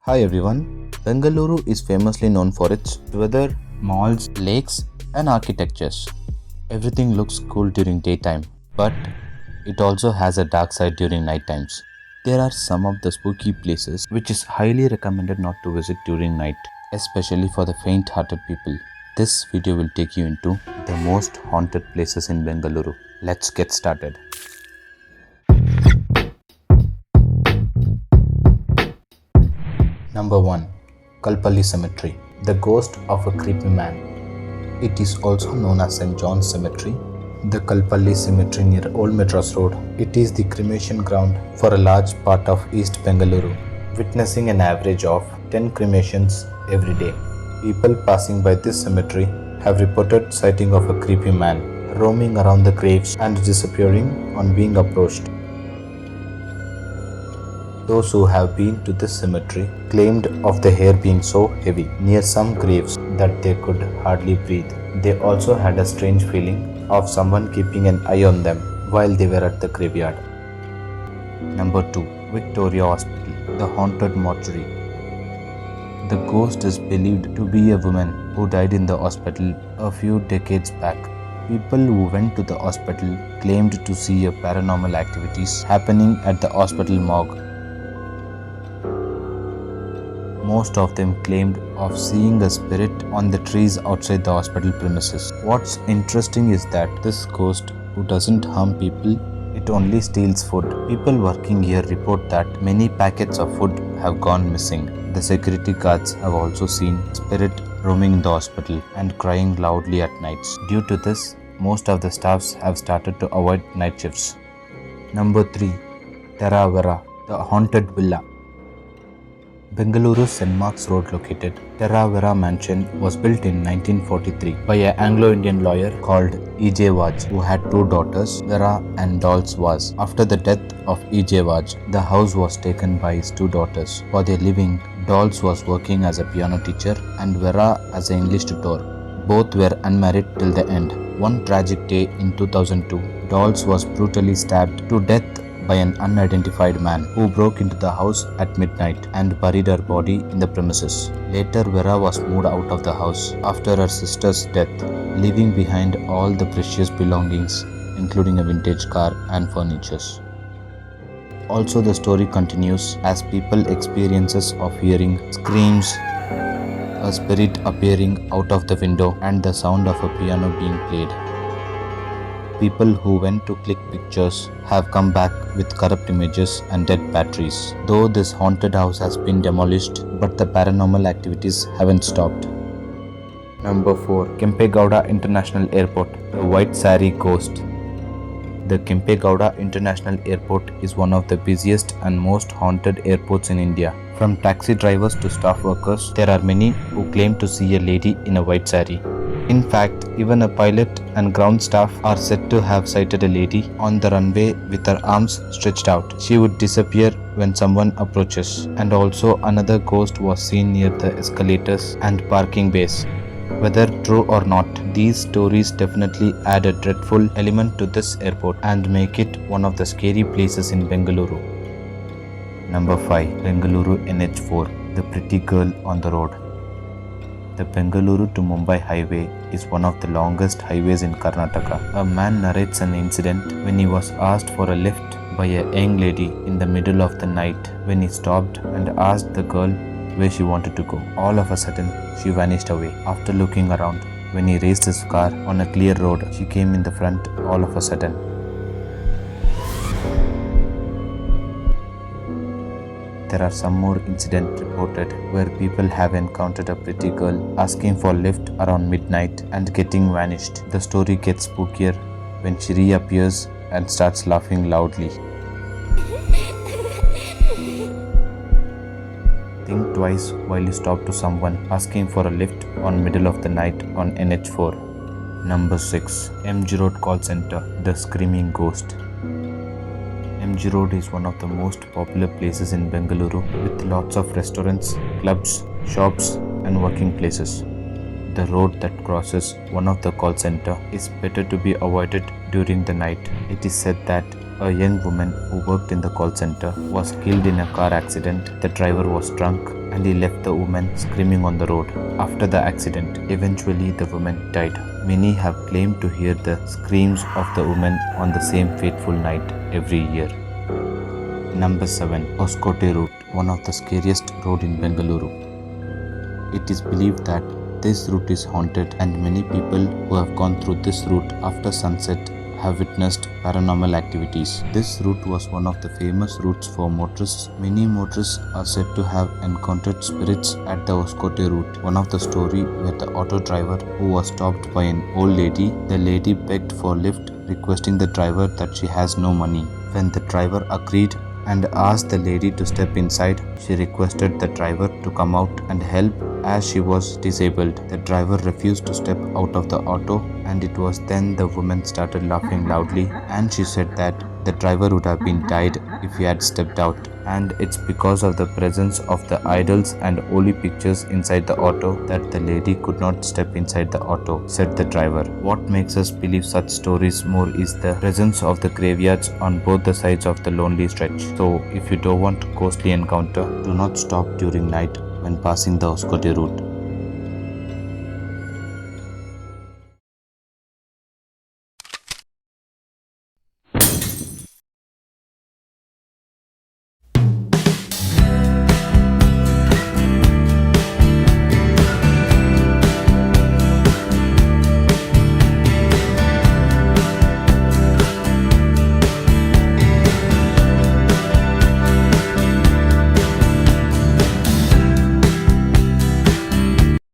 Hi everyone. Bengaluru is famously known for its weather, malls, lakes, and architectures. Everything looks cool during daytime, but it also has a dark side during night times. There are some of the spooky places which is highly recommended not to visit during night, especially for the faint-hearted people. This video will take you into the most haunted places in Bengaluru. Let's get started. Number 1. Kalpali Symmetry. The ghost of a creepy man. It is also known as St. John's Cemetery. The Kalpali Symmetry near Old Madras Road. It is the cremation ground for a large part of East Bengaluru, witnessing an average of 10 cremations every day. People passing by this cemetery have reported sighting of a creepy man roaming around the graves and disappearing on being approached. Those who have been to this cemetery claimed of the hair being so heavy near some graves that they could hardly breathe. They also had a strange feeling of someone keeping an eye on them while they were at the graveyard. Number 2. Victoria Hospital, the haunted mortuary. The ghost is believed to be a woman who died in the hospital a few decades back. People who went to the hospital claimed to see a paranormal activities happening at the hospital morgue. Most of them claimed of seeing a spirit on the trees outside the hospital premises. What's interesting is that this ghost, who doesn't harm people, it only steals food. People working here report that many packets of food have gone missing. The security guards have also seen spirit roaming in the hospital and crying loudly at nights. Due to this, most of the staffs have started to avoid night shifts. Number 3. Tarawara, the haunted villa. Bengaluru's St. Mark's Road located Tarawara mansion was built in 1943 by an Anglo-Indian lawyer called E.J. Vaj, who had two daughters, Vera and Dolls Vaz. After the death of E.J. Vaj, the house was taken by his two daughters. For their living, Dolls was working as a piano teacher and Vera as an English tutor. Both were unmarried till the end. One tragic day in 2002, Dolls was brutally stabbed to death by an unidentified man who broke into the house at midnight and buried her body in the premises. Later, Vera was moved out of the house after her sister's death, leaving behind all the precious belongings, including a vintage car and furniture. Also, the story continues as people experiences of hearing screams, a spirit appearing out of the window, and the sound of a piano being played. People who went to click pictures have come back with corrupt images and dead batteries. Though this haunted house has been demolished, but the paranormal activities haven't stopped. Number 4. Kempegowda International Airport, the White Sari Ghost. The Kempegowda International Airport is one of the busiest and most haunted airports in India. From taxi drivers to staff workers, there are many who claim to see a lady in a white sari. In fact, even a pilot and ground staff are said to have sighted a lady on the runway with her arms stretched out. She would disappear when someone approaches. And also another ghost was seen near the escalators and parking bays. Whether true or not, these stories definitely add a dreadful element to this airport and make it one of the scary places in Bengaluru. Number 5. Bengaluru NH4, the pretty girl on the road. The Bengaluru to Mumbai highway is one of the longest highways in Karnataka. A man narrates an incident when he was asked for a lift by a young lady in the middle of the night when he stopped and asked the girl where she wanted to go. All of a sudden, she vanished away. After looking around, when he raised his car on a clear road, she came in the front all of a sudden. There are some more incidents reported where people have encountered a pretty girl asking for a lift around midnight and getting vanished. The story gets spookier when she reappears and starts laughing loudly. Think twice while you stop to someone asking for a lift on middle of the night on NH4. Number 6. MG Road Call Center, the Screaming Ghost. MG Road is one of the most popular places in Bengaluru with lots of restaurants, clubs, shops and working places. The road that crosses one of the call center is better to be avoided during the night. It is said that A young woman who worked in the call center was killed in a car accident. The driver was drunk and he left the woman screaming on the road. After the accident, eventually the woman died. Many have claimed to hear the screams of the woman on the same fateful night every year. Number 7. Hoskote Route, one of the scariest road in Bengaluru. It is believed that this route is haunted, and many people who have gone through this route after sunset have witnessed paranormal activities. This route was one of the famous routes for motorists. Many motorists are said to have encountered spirits at the Hoskote route. One of the story where the auto driver who was stopped by an old lady, the lady begged for lift, requesting the driver that she has no money. When the driver agreed and asked the lady to step inside, she requested the driver to come out and help as she was disabled. The driver refused to step out of the auto, and it was then the woman started laughing loudly, and she said that the driver would have been died if he had stepped out. And it's because of the presence of the idols and holy pictures inside the auto that the lady could not step inside the auto, said the driver. What makes us believe such stories more is the presence of the graveyards on both the sides of the lonely stretch. So if you don't want ghostly encounter, do not stop during night when passing the Hoskote route.